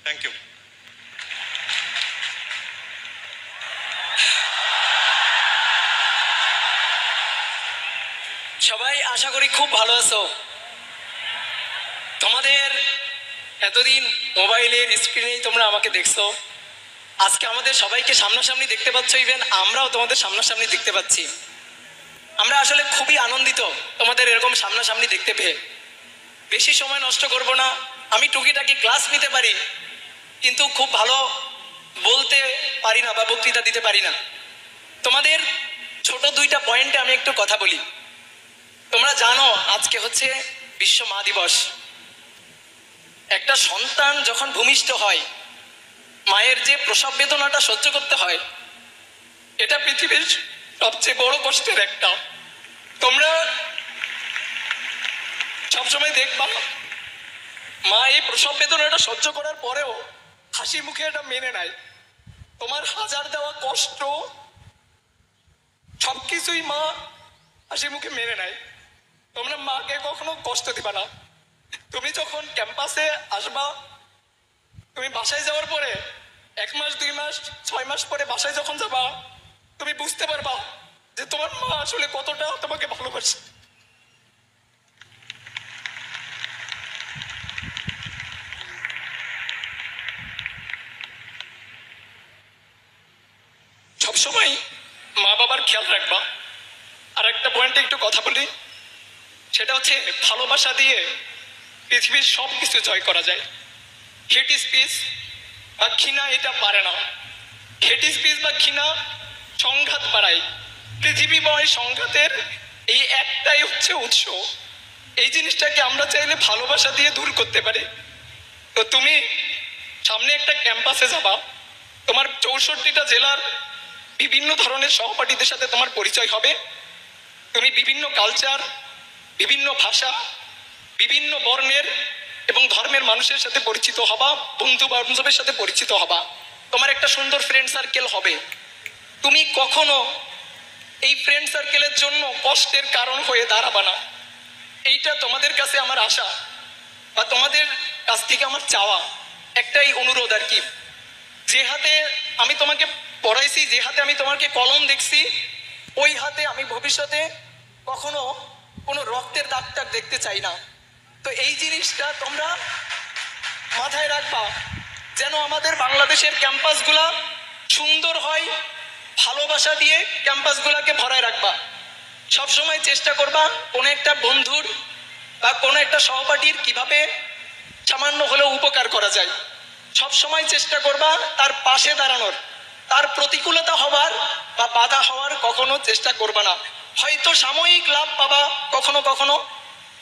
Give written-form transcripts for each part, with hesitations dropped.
Thank you. সবাই আশা করি খুব ভালো আছো। তোমাদের এতদিন মোবাইলের স্ক্রিনেই তোমরা আমাকে দেখছো, আজকে আমাদের সবাইকে সামনাসামনি দেখতে পাচ্ছ, ইভেন আমরাও তোমাদের সামনাসামনি দেখতে পাচ্ছি। আমরা আসলে খুবই আনন্দিত তোমাদের এরকম সামনাসামনি দেখতে পেয়ে। বেশি সময় নষ্ট করব না, আমি টুকিটাকি ক্লাস নিতে পারি কিন্তু খুব ভালো বলতে পারি না বা বক্তৃতা দিতে পারি না। তোমাদের ছোট দুইটা পয়েন্টে আমি একটু কথা বলি। তোমরা জানো আজকে হচ্ছে বিশ্ব মা দিবস। একটা সন্তান যখন ভূমিষ্ঠ হয়, মায়ের যে প্রসব বেদনাটা সহ্য করতে হয়, এটা পৃথিবীর সবচেয়ে বড় কষ্টের একটা। তোমরা সবসময় দেখবা মা এই প্রসব বেদনাটা সহ্য করার পরেও হাসি মুখে এটা মেনে নেয়। তোমার হাজার দেওয়া কষ্ট সবকিছুই মা হাসি মুখে মেনে নেয়। তোমরা মাকে কখনো কষ্ট দিবা না। তুমি যখন ক্যাম্পাসে আসবা, তুমি বাসায় যাওয়ার পরে 1 মাস 2 মাস 6 মাস পরে বাসায় যখন যাবা, তুমি বুঝতে পারবা যে তোমার মা আসলে কতটা তোমাকে ভালোবাসে। সবসময় মা বাবার খেয়াল রাখবা। আর একটা পয়েন্টে একটু কথা বলি, সেটা হচ্ছে ভালোবাসা দিয়ে পৃথিবীর সব কিছু জয় করা যায়। হেট স্পিচ বা ঘৃণা এটা পারে না। হেট স্পিচ বা ঘৃণা সংঘাত বাড়ায়। পৃথিবীময় সংঘাতের এই একটাই হচ্ছে উৎস। এই জিনিসটাকে আমরা চাইলে ভালোবাসা দিয়ে দূর করতে পারি। তো তুমি সামনে একটা ক্যাম্পাসে যাবা, তোমার 64টা জেলার বিভিন্ন ধরনের সহপাঠীদের সাথে তোমার পরিচয় হবে। তুমি বিভিন্ন কালচার, বিভিন্ন ভাষা, বিভিন্ন বর্ণের এবং ধর্মের মানুষের সাথে পরিচিত হবা, বন্ধু বান্ধবের সাথে পরিচিত হবা। তোমার একটা সুন্দর ফ্রেন্ড সার্কেল হবে। তুমি কখনো এই ফ্রেন্ড সার্কেলের জন্য কষ্টের কারণ হয়ে দাঁড়াবা না। এইটা তোমাদের কাছে আমার আশা বা তোমাদের কাছ থেকে আমার চাওয়া, একটাই অনুরোধ আর কি। যে হাতে আমি তোমাকে পড়াইছি, যে হাতে আমি তোমাকে কলম দেখছি, ওই হাতে আমি ভবিষ্যতে কখনো কোনো রক্তের দাগ টাগ দেখতে চাই না। তো এই জিনিসটা তোমরা মাথায় রাখবা, যেন আমাদের বাংলাদেশের ক্যাম্পাসগুলা সুন্দর হয়। ভালোবাসা দিয়ে ক্যাম্পাসগুলাকে ভরায় রাখবা। সবসময় চেষ্টা করবা কোনো একটা বন্ধুর বা কোনো একটা সহপাঠীর কিভাবে সামান্য হলেও উপকার করা যায়। সবসময় চেষ্টা করবা তার পাশে দাঁড়ানোর, তার প্রতিকূলতা হবার বা বাধা হওয়ার কখনো চেষ্টা করবা না। হয়তো সাময়িক লাভ পাবা কখনো কখনো,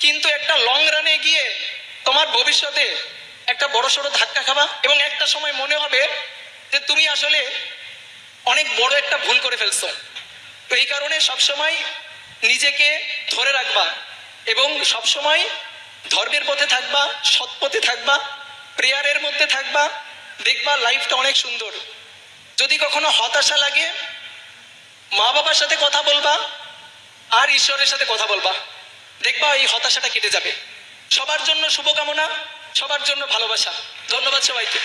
কিন্তু একটা লং রানে গিয়ে তোমার ভবিষ্যতে একটা বড়সড় ধাক্কা খাবা এবং একটা সময় মনে হবে যে তুমি আসলে অনেক বড় একটা ভুল করে ফেলছো। তো এই কারণে সবসময় নিজেকে ধরে রাখবা এবং সবসময় ধর্মের পথে থাকবা, সৎ পথে থাকবা, প্রেয়ারের মধ্যে থাকবা। দেখবা লাইফটা অনেক সুন্দর। যদি কখনো হতাশা লাগে, মা বাবার সাথে কথা বলবা আর ঈশ্বরের সাথে কথা বলবা, দেখবা এই হতাশাটা কেটে যাবে। সবার জন্য শুভকামনা, সবার জন্য ভালোবাসা। ধন্যবাদ সবাইকে।